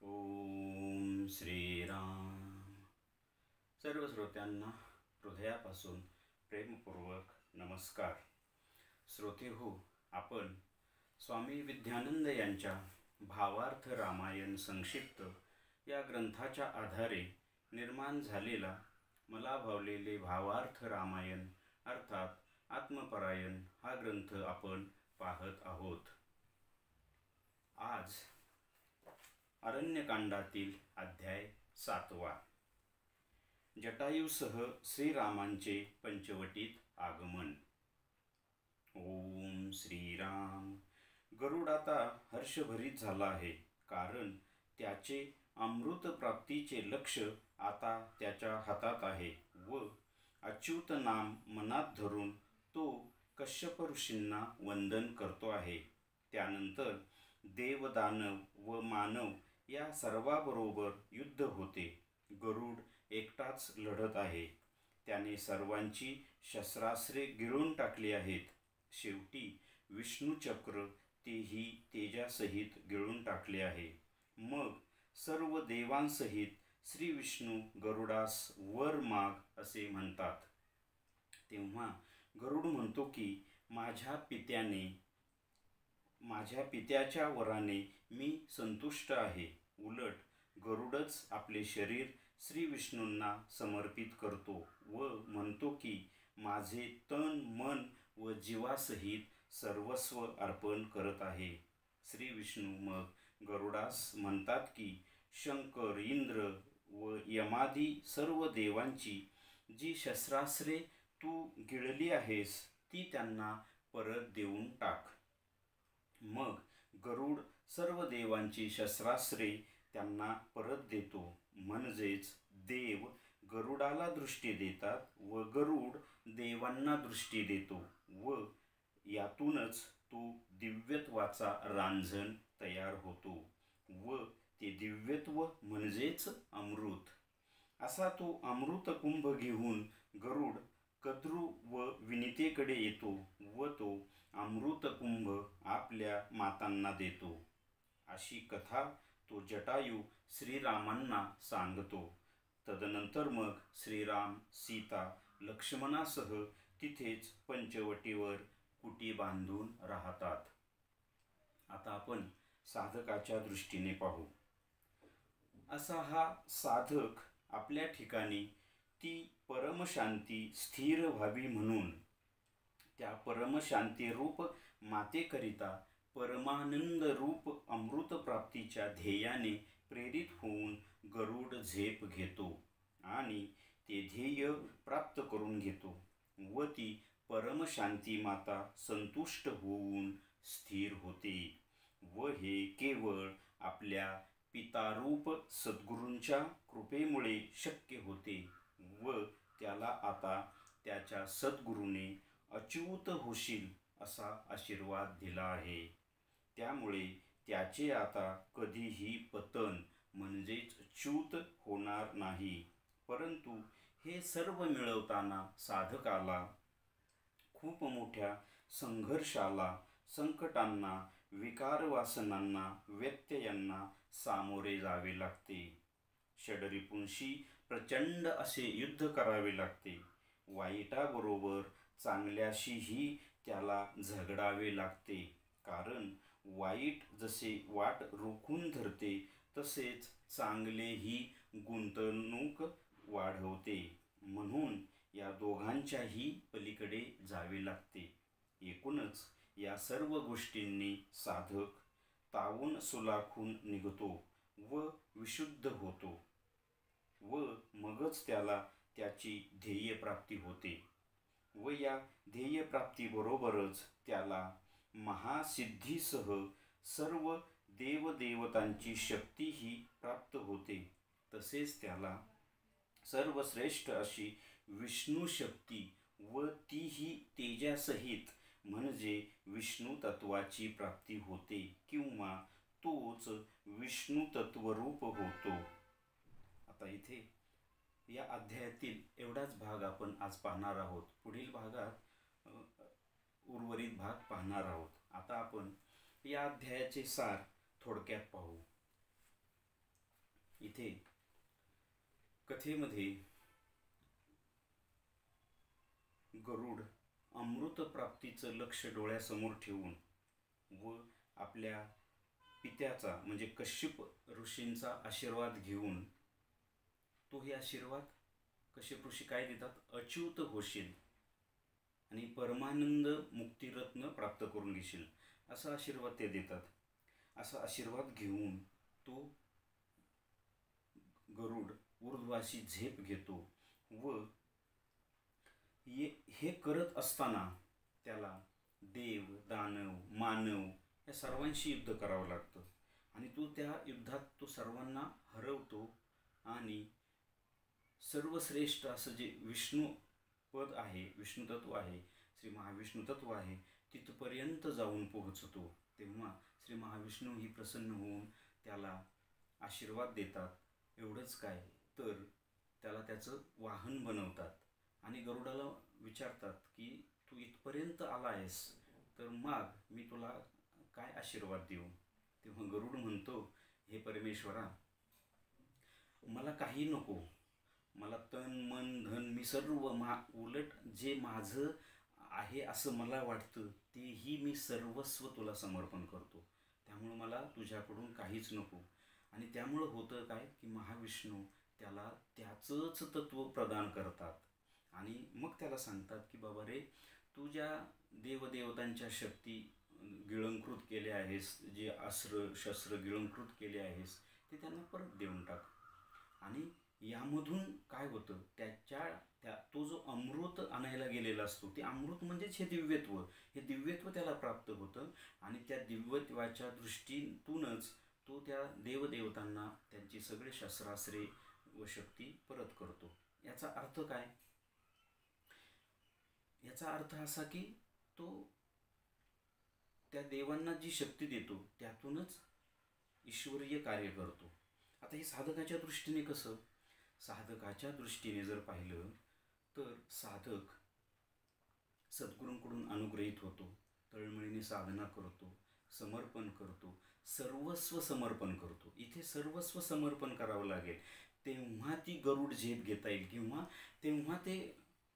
ओम श्रीराम. सर्व श्रोत्यांना हृदयापासून प्रेमपूर्वक नमस्कार. श्रोते हो, आपण स्वामी विद्यानंद यांच्या भावार्थ रामायण संक्षिप्त या ग्रंथाच्या आधारे निर्माण झालेला मला भावलेले भावार्थ रामायण अर्थात आत्मपरायण हा ग्रंथ आपण पाहत आहोत. आज अरण्यकांडातील अध्याय 7वा. जटायूसह श्रीरामांचे पंचवटीत आगमन. ओम श्रीराम. गरुड आता हर्षभरीत झाला आहे, कारण त्याचे अमृत प्राप्तीचे लक्ष आता त्याच्या हातात आहे व अच्युत नाम मनात धरून तो कश्यप ऋषींना वंदन करतो आहे. त्यानंतर देव, दानव व मानव या सर्वाबरोबर युद्ध होते. गरुड एकटाच लढत आहे. त्याने सर्वांची शस्त्रास्त्रे गिळून टाकली आहेत. शेवटी विष्णुचक्र तेही तेजासहित गिळून टाकले आहे. मग सर्व देवांसहित श्री विष्णू गरुडास वर माग असे म्हणतात. तेव्हा गरुड म्हणतो की माझ्या पित्याच्या वराने मी संतुष्ट आहे. उलट गरुडच आपले शरीर श्री विष्णूंना समर्पित करतो व म्हणतो की माझे तन, मन व जीवासहित सर्वस्व अर्पण करत आहे. श्री विष्णू मग गरुडास म्हणतात की शंकर, इंद्र व यमादी सर्व देवांची जी शस्त्रास्त्रे तू गिळली आहेस ती त्यांना परत देऊन टाक. मग गरुड सर्व देवांची शस्त्रास्त्रे त्यांना परत देतो. म्हणजेच देव गरुडाला दृष्टी देतात व गरुड देवांना दृष्टी देतो व यातूनच तो दिव्यत्वाचा रांजण तयार होतो व ते दिव्यत्व म्हणजेच अमृत. असा तो अमृत कुंभ घेऊन गरुड कद्रू व विनितेकडे येतो व तो अमृत कुंभ आपल्या मातांना देतो. अशी कथा तो जटायू श्रीरामांना सांगतो. तदनंतर मग श्रीराम, सीता, लक्ष्मणासह तिथेच पंचवटीवर कुटी बांधून राहतात. आता आपण साधकाच्या दृष्टीने पाहू. असा हा साधक आपल्या ठिकाणी ती परमशांती स्थिर व्हावी म्हणून त्या परमशांती रूप मातेकरिता परमानंद रूप अमृत प्राप्तीच्या ध्येयाने प्रेरित होऊन गरुड झेप घेतो आणि ते ध्येय प्राप्त करून घेतो व ती परमशांती माता संतुष्ट होऊन स्थिर होते व हे केवळ आपल्या पितारूप सद्गुरूंच्या कृपेमुळे शक्य होते व त्याला आता त्याच्या सद्गुरूने अच्युत होशील असा आशीर्वाद दिला आहे. त्यामुळे त्याचे आता कधीही पतन म्हणजेच च्युत होणार नाही. परंतु हे सर्व मिळवताना साधकाला खूप मोठ्या संघर्षाला, संकटांना, विकारवासनांना, व्यत्ययांना सामोरे जावे लागते. षडरिपुंशी प्रचंड असे युद्ध करावे लागते. वाईटाबरोबर चांगल्याशीही त्याला झगडावे लागते. कारण वाईट जसे वाट रोखून धरते तसेच चांगलेही गुंतवणूक वाढवते. म्हणून या दोघांच्याही पलीकडे जावे लागते. एकूणच या सर्व गोष्टींनी साधक तावून सुलाखून निघतो व विशुद्ध होतो व मगच त्याला त्याची ध्येयप्राप्ती होते व या ध्येयप्राप्तीबरोबरच त्याला महासिद्धीसह सर्व देवदेवतांची शक्तीही प्राप्त होते. तसेच त्याला सर्वश्रेष्ठ अशी विष्णू शक्ती व तीही तेजासहित म्हणजे विष्णू तत्वाची प्राप्ती होते किंवा तोच विष्णू तत्वरूप होतो. आता इथे या अध्यायातील एवढाच भाग आपण आज पाहणार आहोत. पुढील भागात उर्वरित भाग पाहणार आहोत. आता आपण या अध्यायाचे सार थोडक्यात पाहू. इथे कथेमध्ये गरुड अमृतप्राप्तीचं लक्ष डोळ्यासमोर ठेवून व आपल्या पित्याचा म्हणजे कश्यप ऋषींचा आशीर्वाद घेऊन, तो हे आशीर्वाद कश्यप ऋषी काय देतात, अच्युत होशील आणि परमानंद मुक्तिरत्न प्राप्त करून घेशील, असा आशीर्वाद ते देतात. असा आशीर्वाद घेऊन तो गरुड ऊर्ध्वाशी झेप घेतो व हे करत असताना त्याला देव, दानव, मानव या सर्वांशी युद्ध करावं लागतं आणि तो त्या युद्धात तो सर्वांना हरवतो आणि सर्वश्रेष्ठ असं जे विष्णू पद आहे, विष्णू तत्व आहे, श्री महाविष्णू तत्व आहे, तिथपर्यंत जाऊन पोहोचतो. तेव्हा श्री महाविष्णू ही प्रसन्न होऊन त्याला आशीर्वाद देतात. एवढंच काय, तर त्याला त्याचं वाहन बनवतात आणि गरुडाला विचारतात की तू इथपर्यंत आला आहेस तर मग मी तुला काय आशीर्वाद देऊ. तेव्हा गरुड म्हणतो, हे परमेश्वरा, मला काही नको, मला तन मन धन मी सर्व उलट जे माझं आहे असं मला वाटतं तेही मी सर्वस्व तुला समर्पण करतो. त्यामुळं मला तुझ्याकडून काहीच नको. आणि त्यामुळं होतं काय की महाविष्णू त्याला त्याचंच तत्व प्रदान करतात आणि मग त्याला सांगतात की बाबा रे, तू ज्या देवदेवतांच्या शक्ती गिळंकृत केल्या आहेस, जे अस्त्र शस्त्र गिळंकृत केले आहेस, ते त्यांना परत देऊन टाक. आणि यामधून काय होतं, तो जो अमृत आणायला गेलेला असतो, ते अमृत म्हणजेच हे दिव्यत्व त्याला प्राप्त होतं आणि त्या दिव्यत्वाच्या दृष्टीतूनच तो त्या देवदेवतांना त्यांची सगळे शस्त्रास्त्रे व शक्ती परत करतो. याचा अर्थ काय? याचा अर्थ असा की तो त्या देवांना जी शक्ती देतो त्यातूनच ईश्वरीय कार्य करतो. आता हे साधकाच्या दृष्टीने कसं, साधकाच्या दृष्टीने जर पाहिलं तर साधक सद्गुरूंकडून अनुग्रहित होतो, तळमळीने साधना करतो, समर्पण करतो, सर्वस्व समर्पण करतो. इथे सर्वस्व समर्पण करावं लागेल, तेव्हा ती गरुड झेप घेता येईल किंवा तेव्हा ते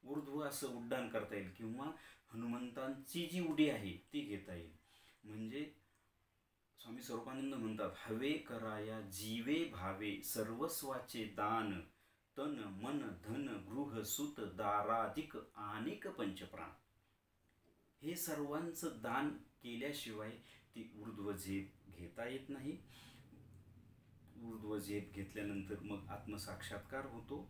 ऊर्ध्व असं उड्डाण करता येईल किंवा हनुमंतांची जी उडी आहे ती घेता येईल. म्हणजे स्वामी स्वरूपानंद म्हणतात, हवे कराया जीवे भावे सर्वस्वाचे दान, तन मन धन गृह सुत दाराधिक अनेक पंचप्राण. हे सर्वांचं दान केल्याशिवाय ती ऊर्ध्व झेप घेता येत नाही. ऊर्ध्व झेप घेतल्यानंतर मग आत्मसाक्षात्कार होतो,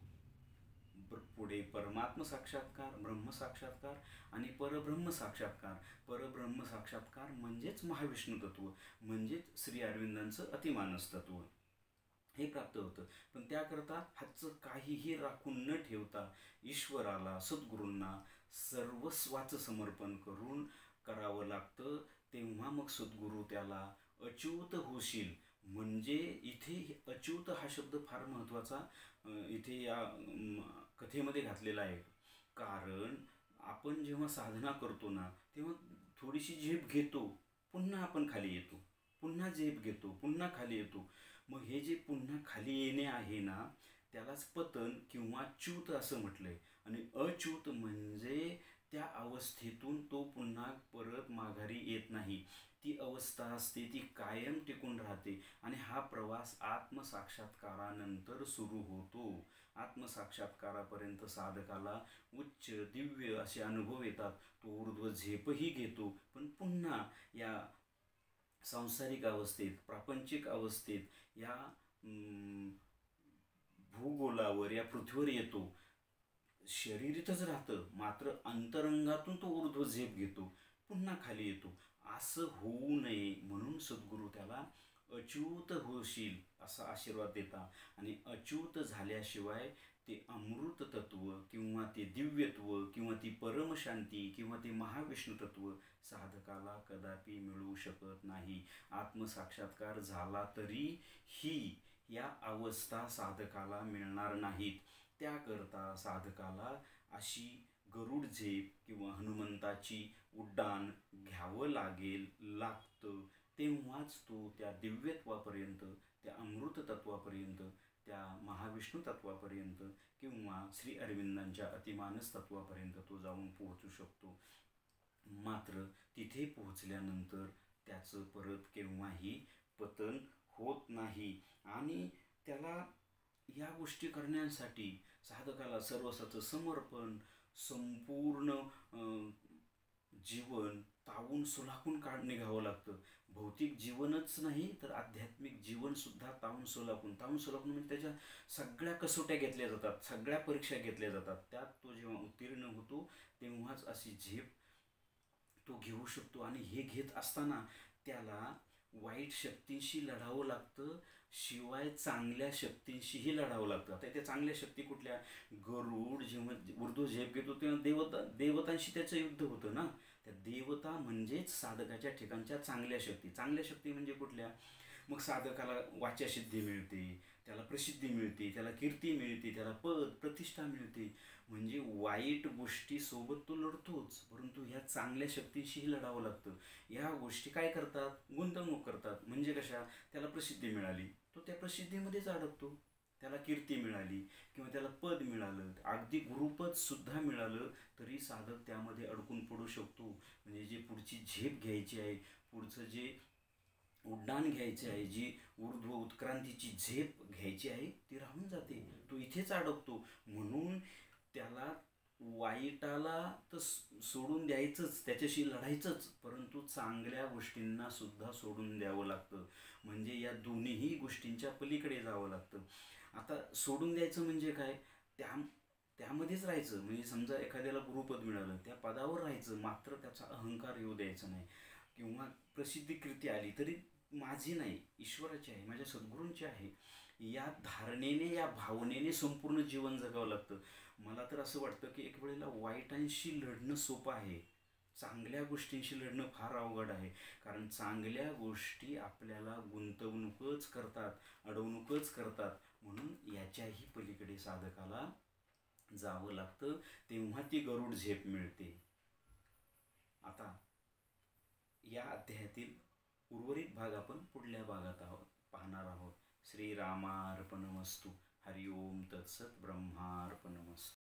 पुढे परमात्म साक्षात्कार, ब्रह्म साक्षात्कार आणि परब्रह्म साक्षात्कार. परब्रह्म साक्षात्कार म्हणजेच महाविष्णू तत्व, म्हणजेच श्री अरविंदांचं अतिमानस तत्व हे प्राप्त होतं. पण त्याकरता हातचं काहीही राखून न ठेवता ईश्वराला, सद्गुरूंना सर्वस्वाचं समर्पण करून करावं लागतं. तेव्हा मग सद्गुरू त्याला अच्युत होशील. म्हणजे इथे अच्युत हा शब्द फार महत्त्वाचा इथे या कथेमध्ये घातलेला आहे. कारण आपण जेव्हा साधना करतो ना, तेव्हा थोडीशी झेप घेतो, पुन्हा आपण खाली येतो, पुन्हा झेप घेतो, पुन्हा खाली येतो. मग हे जे पुन्हा खाली येणे आहे ना, त्यालाच पतन किंवा च्युत असं म्हटलंय. आणि अच्युत म्हणजे त्या अवस्थेतून तो पुन्हा परत माघारी येत नाही. ती अवस्था असते ती कायम टिकून राहते आणि हा प्रवास आत्मसाक्षात्कारानंतर सुरू होतो. आत्मसाक्षात्कारापर्यंत साधकाला उच्च दिव्य असे अनुभव येतात. तो ऊर्ध्व झेपही घेतो, पण पुन्हा या सांसारिक अवस्थेत, प्रापंचिक अवस्थेत, या भूगोलावर, या पृथ्वीवर येतो. शरीर इथंच राहतं, मात्र अंतरंगातून तो ऊर्ध्व झेप घेतो, पुन्हा खाली येतो. असं होऊ नये म्हणून सद्गुरू त्याला अच्युत होशील असा आशीर्वाद देतात. आणि अच्युत झाल्याशिवाय ते अमृत तत्व किंवा ते दिव्यत्व किंवा ती परमशांती किंवा ते महाविष्णू तत्व साधकाला कदापि मिळू शकत नाही. आत्मसाक्षात्कार झाला तरीही या अवस्था साधकाला मिळणार नाहीत. त्याकरता साधकाला अशी गरुड झेप किंवा हनुमंताची उड्डाण घ्यावं लागतं. तेव्हाच तो त्या दिव्यत्वापर्यंत, त्या अमृत तत्वापर्यंत त्या महाविष्णू तत्वापर्यंत किंवा श्री अरविंदांच्या अतिमानस तत्वापर्यंत तो जाऊन पोहोचू शकतो. मात्र तिथे पोहोचल्यानंतर त्याचं परत केव्हाही पतन होत नाही. आणि त्याला या गोष्टी करण्यासाठी साधकाला सर्वस्वाचं समर्पण, संपूर्ण जीवन तावून सुलाखून निघावं लागतं. भौतिक जीवनच नाही तर आध्यात्मिक जीवनसुद्धा तावून सुलाखून म्हणजे त्याच्या सगळ्या कसोट्या घेतल्या जातात, सगळ्या परीक्षा घेतल्या जातात. त्यात तो जेव्हा उत्तीर्ण होतो तेव्हाच अशी झेप तो घेऊ शकतो. आणि हे घेत असताना त्याला वाईट शक्तींशी लढावं लागतं, शिवाय चांगल्या शक्तींशीही लढावं लागतं. आता त्या चांगल्या शक्ती कुठल्या? गरुड जेव्हा ऊर्ध्व झेप घेतो तेव्हा देवतांशी त्याचं युद्ध होतं ना. त्या देवता म्हणजेच साधकाच्या ठिकाणच्या चांगल्या शक्ती. चांगल्या शक्ती म्हणजे कुठल्या? मग साधकाला वाच्यासिद्धी मिळते, त्याला प्रसिद्धी मिळते, त्याला कीर्ती मिळते, त्याला पद प्रतिष्ठा मिळते. म्हणजे वाईट गोष्टीसोबत तो लढतोच, परंतु ह्या चांगल्या शक्तीशीही लढावं लागतं. ह्या गोष्टी काय करतात? गुंतवणूक करतात. म्हणजे कशा? त्याला प्रसिद्धी मिळाली, तो त्या प्रसिद्धीमध्येच अडकतो. त्याला कीर्ती मिळाली किंवा त्याला पद मिळालं, अगदी गुरुपद सुद्धा मिळालं तरी साधक त्यामध्ये अडकून पडू शकतो. म्हणजे जी पुढची झेप घ्यायची आहे, पुढचं जे उड्डाण घ्यायचे आहे, जी ऊर्ध्व उत्क्रांतीची झेप घ्यायची आहे ती राहून जाते. तो इथेच अडकतो. म्हणून त्याला वाईटाला तर सोडून द्यायचंच, त्याच्याशी लढायचंच, परंतु चांगल्या गोष्टींना सुद्धा सोडून द्यावं लागतं. म्हणजे या दोन्हीही गोष्टींच्या पलीकडे जावं लागतं. आता सोडून द्यायचं म्हणजे काय? त्यामध्येच राहायचं. म्हणजे समजा एखाद्याला गुरुपद मिळालं, त्या पदावर राहायचं, मात्र त्याचा अहंकार येऊ द्यायचा नाही. किंवा प्रसिद्धी कीर्ती आली तरी माझी नाही, ईश्वराची आहे, माझ्या सद्गुरूंची आहे, या धारणेने, या भावनेने संपूर्ण जीवन जगावं लागतं. मला तर असं वाटतं की एक वेळेला वाईटांशी लढणं सोपं आहे, चांगल्या गोष्टींशी लढणं फार अवघड आहे. कारण चांगल्या गोष्टी आपल्याला गुंतवणूकच करतात, अडवणूकच करतात. म्हणून याच्याही पलीकडे साधकाला जावं लागतं, तेव्हा ती गरुड झेप मिळते. आता या अध्यायातील उर्वरित भाग आपण पुढल्या भागात पाहणार आहोत. श्रीरामार्पणमस्तु. हरिओम तत्सत. ब्रह्मार्पणमस्तु.